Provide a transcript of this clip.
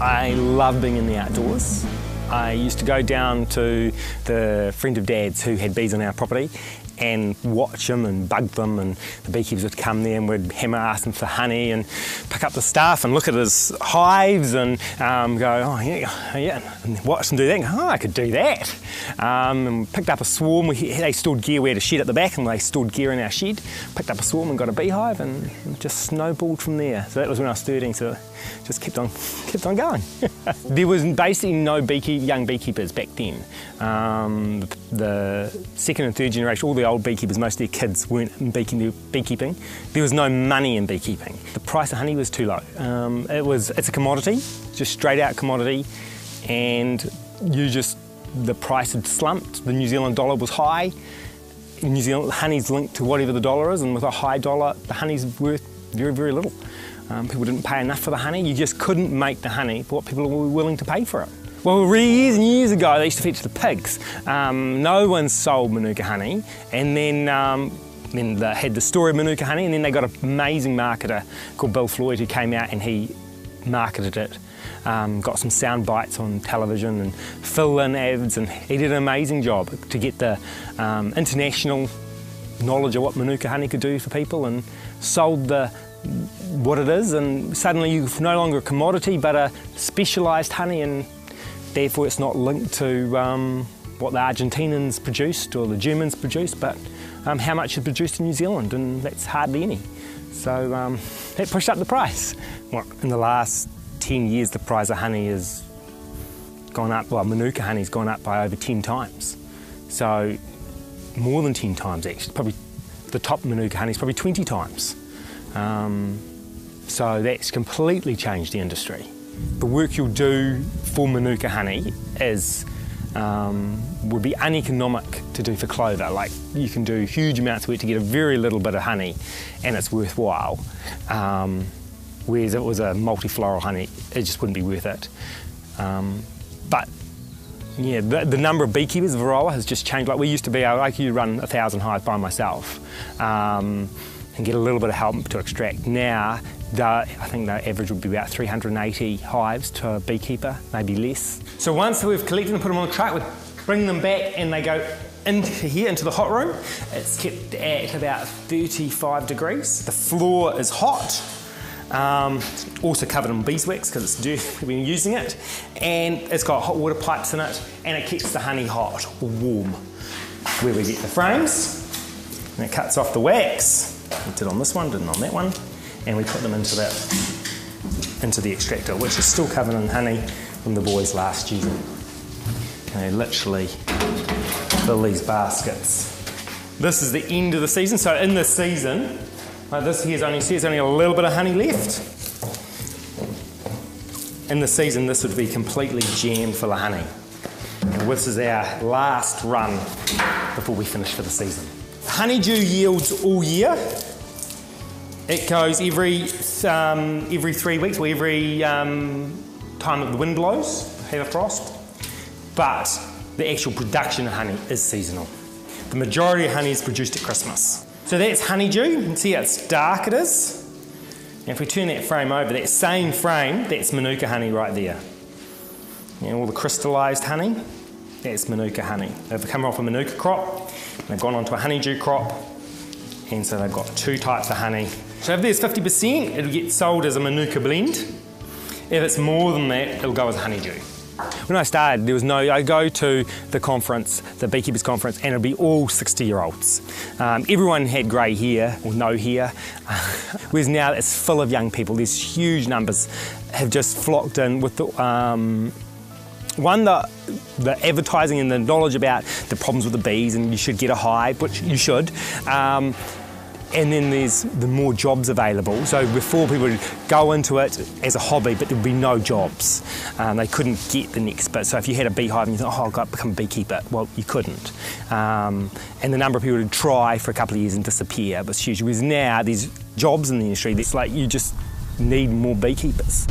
I love being in the outdoors. I used to go down to the friend of Dad's who had bees on our property and watch them and bug them, and the beekeepers would come there and we'd ask them for honey and pick up the stuff and look at his hives and go, oh yeah, and watch them do that and go, oh, I could do that. And picked up a swarm. They stored gear, we had a shed at the back and they stored gear in our shed, picked up a swarm and got a beehive and just snowballed from there. So that was when I was 13, so just kept on going. There was basically no young beekeepers back then. The second and third generation, all the old beekeepers, most of their kids weren't in beekeeping. There was no money in beekeeping. The price of honey was too low. It's a commodity, just straight out commodity, and the price had slumped. The New Zealand dollar was high. In New Zealand, honey's linked to whatever the dollar is, and with a high dollar, the honey's worth very, very little. People didn't pay enough for the honey. You just couldn't make the honey for what people were willing to pay for it. Well, years and years ago, they used to feed to the pigs. No one sold Manuka honey, and then they had the story of Manuka honey, and then they got an amazing marketer called Bill Floyd who came out and he marketed it. Got some sound bites on television and fill-in ads, and he did an amazing job to get the international knowledge of what Manuka honey could do for people, and sold what it is, and suddenly you're no longer a commodity but a specialised honey, and therefore it's not linked to what the Argentinians produced or the Germans produced, but how much is produced in New Zealand, and that's hardly any. So that pushed up the price. Well, in the last 10 years the price of honey has gone up, well, Manuka honey's gone up by over 10 times. So more than 10 times actually, probably the top Manuka honey is probably 20 times. So that's completely changed the industry. The work you'll do for Manuka honey would be uneconomic to do for clover. Like, you can do huge amounts of work to get a very little bit of honey and it's worthwhile. Whereas if it was a multifloral honey, it just wouldn't be worth it. But yeah, the number of beekeepers, Varroa, has just changed. Like, we used to be, I could run 1,000 hives by myself and get a little bit of help to extract. Now, I think the average would be about 380 hives to a beekeeper, maybe less. So once we've collected and put them on the truck, we bring them back and they go into here, into the hot room. It's kept at about 35 degrees. The floor is hot. Also covered in beeswax because it's dirty, we've been using it. And it's got hot water pipes in it, and it keeps the honey hot or warm. Where we get the frames, and it cuts off the wax. We did on this one, didn't on that one. And we put them into the extractor, which is still covered in honey from the boys last year. And they literally fill these baskets. This is the end of the season, so in this season, like this here's only a little bit of honey left. In the season, this would be completely jammed full of honey. And this is our last run before we finish for the season. Honeydew yields all year. It goes every 3 weeks, or every time that the wind blows, have a frost. But the actual production of honey is seasonal. The majority of honey is produced at Christmas. So that's honeydew. You can see how dark it is. And if we turn that frame over, that same frame, that's Manuka honey right there. And all the crystallised honey, that's Manuka honey. They've come off a Manuka crop, and they've gone onto a honeydew crop, and so they've got two types of honey. So if there's 50%, it'll get sold as a Manuka blend. If it's more than that, it'll go as a honeydew. When I started, I go to the conference, the Beekeepers Conference, and it'll be all 60-year-olds. Everyone had grey hair, or no hair, whereas now it's full of young people. There's huge numbers have just flocked in with the advertising and the knowledge about the problems with the bees, and you should get a hive, which you should. And then there's the more jobs available. So before, people would go into it as a hobby, but there would be no jobs. They couldn't get the next bit. So if you had a beehive and you thought, oh, I've got to become a beekeeper, well, you couldn't. And the number of people who'd try for a couple of years and disappear was huge. Whereas now there's jobs in the industry. It's like you just need more beekeepers.